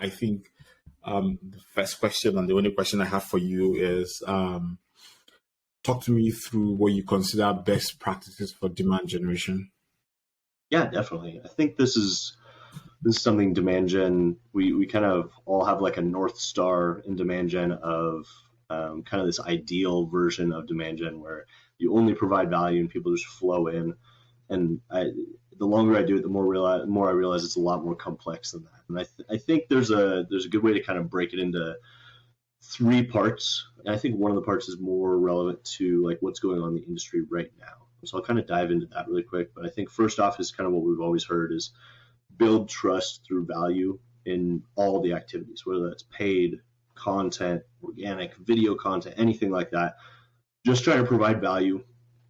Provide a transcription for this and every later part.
I think the first question and the only question I have for you is talk to me through what you consider best practices for demand generation. Yeah, definitely. I think this is something demand gen, we kind of all have like a North Star in demand gen of kind of this ideal version of demand gen where you only provide value and people just flow in. And the longer I do it, the more I realize it's a lot more complex than that. And I think there's a good way to kind of break it into three parts. And I think one of the parts is more relevant to like what's going on in the industry right now. So I'll kind of dive into that really quick. But I think first off is kind of what we've always heard is build trust through value in all the activities, whether that's paid content, organic, video content, anything like that. Just try to provide value,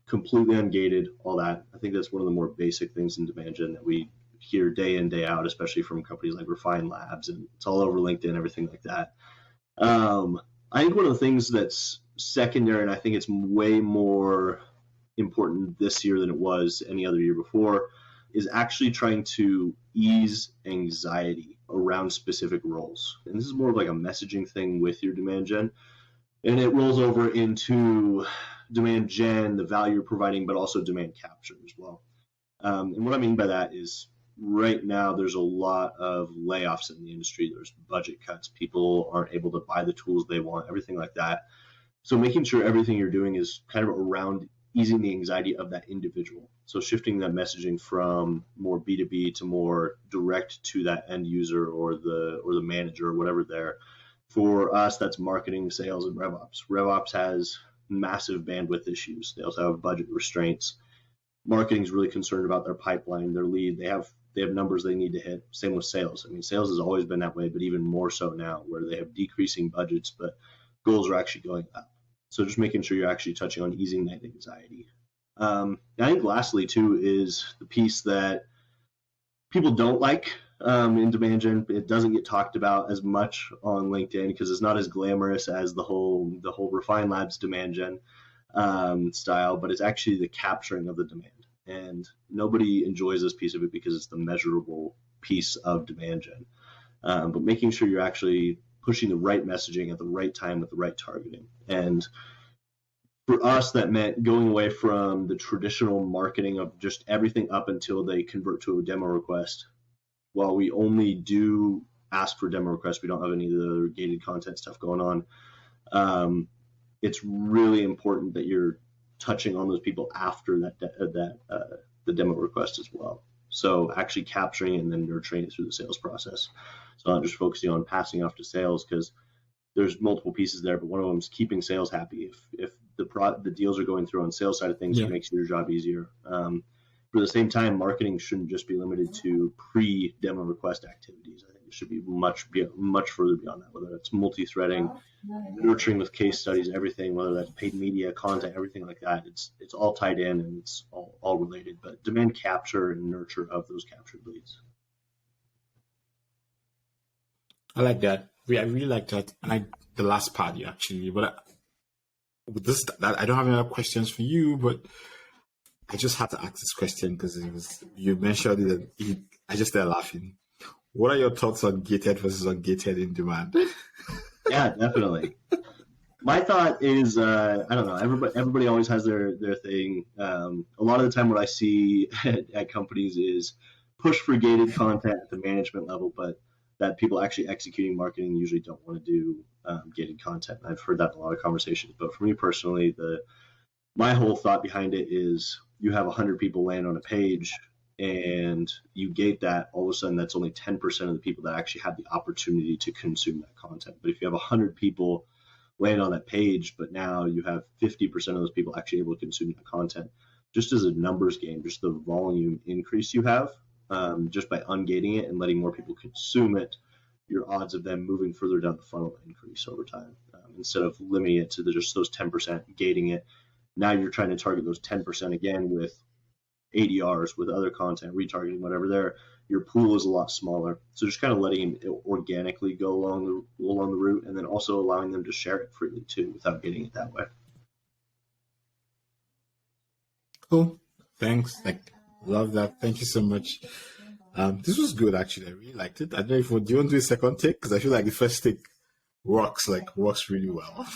completely ungated, all that. I think that's one of the more basic things in demand gen that we hear day in, day out, especially from companies like Refine Labs, and it's all over LinkedIn, everything like that. I think one of the things that's secondary, and I think it's way more important this year than it was any other year before, is actually trying to ease anxiety around specific roles. And this is more of like a messaging thing with your demand gen. And it rolls over into demand gen, the value you're providing, but also demand capture as well. And what I mean by that is right now there's a lot of layoffs in the industry. There's budget cuts. People aren't able to buy the tools they want, everything like that. So making sure everything you're doing is kind of around easing the anxiety of that individual. So shifting that messaging from more B2B to more direct to that end user or the manager or whatever there. For us, that's marketing, sales, and RevOps. RevOps has massive bandwidth issues. They also have budget restraints. Marketing is really concerned about their pipeline, their lead. They have numbers they need to hit. Same with sales. I mean, sales has always been that way, but even more so now, where they have decreasing budgets, but goals are actually going up. So just making sure you're actually touching on easing that anxiety. I think lastly, too, is the piece that people don't like in demand gen. It doesn't get talked about as much on LinkedIn because it's not as glamorous as the whole Refine Labs demand gen style, but it's actually the capturing of the demand. And nobody enjoys this piece of it because it's the measurable piece of demand gen. But making sure you're actually pushing the right messaging at the right time with the right targeting. And for us, that meant going away from the traditional marketing of just everything up until they convert to a demo request. While we only do ask for demo requests, we don't have any of the other gated content stuff going on. It's really important that you're touching on those people after the demo request as well. So actually capturing and then nurturing it through the sales process. So not just focusing on passing off to sales, because there's multiple pieces there, but one of them is keeping sales happy. If the deals are going through on sales side of things, It makes your job easier. For the same time, marketing shouldn't just be limited to pre-demo request activities. I think it should be much further beyond that, whether it's multi-threading, nurturing with case studies, everything, whether that's paid media, content, everything like that. It's all tied in and it's all related, but demand capture and nurture of those captured leads. I like that. I really like that. And the last part, actually. But with this, I don't have any other questions for you, but I just had to ask this question because you mentioned it and I just started laughing. What are your thoughts on gated versus ungated in demand? Yeah, definitely. My thought is, I don't know. Everybody always has their thing. A lot of the time, what I see at companies is push for gated content at the management level, but that people actually executing marketing usually don't want to do gated content. I've heard that in a lot of conversations. But for me personally, my whole thought behind it is you have 100 people land on a page and you gate that, all of a sudden that's only 10% of the people that actually have the opportunity to consume that content. But if you have 100 people land on that page, but now you have 50% of those people actually able to consume that content, just as a numbers game, just the volume increase you have, just by ungating it and letting more people consume it, your odds of them moving further down the funnel increase over time. Instead of limiting it to just those 10%, gating it, now you're trying to target those 10% again with ADRs, with other content, retargeting, whatever there. Your pool is a lot smaller. So just kind of letting it organically go along the route, and then also allowing them to share it freely too without getting it that way. Cool. Thanks. Love that. Thank you so much. This was good actually. I really liked it. I don't know if do you want to do a second take because I feel like the first take works really well.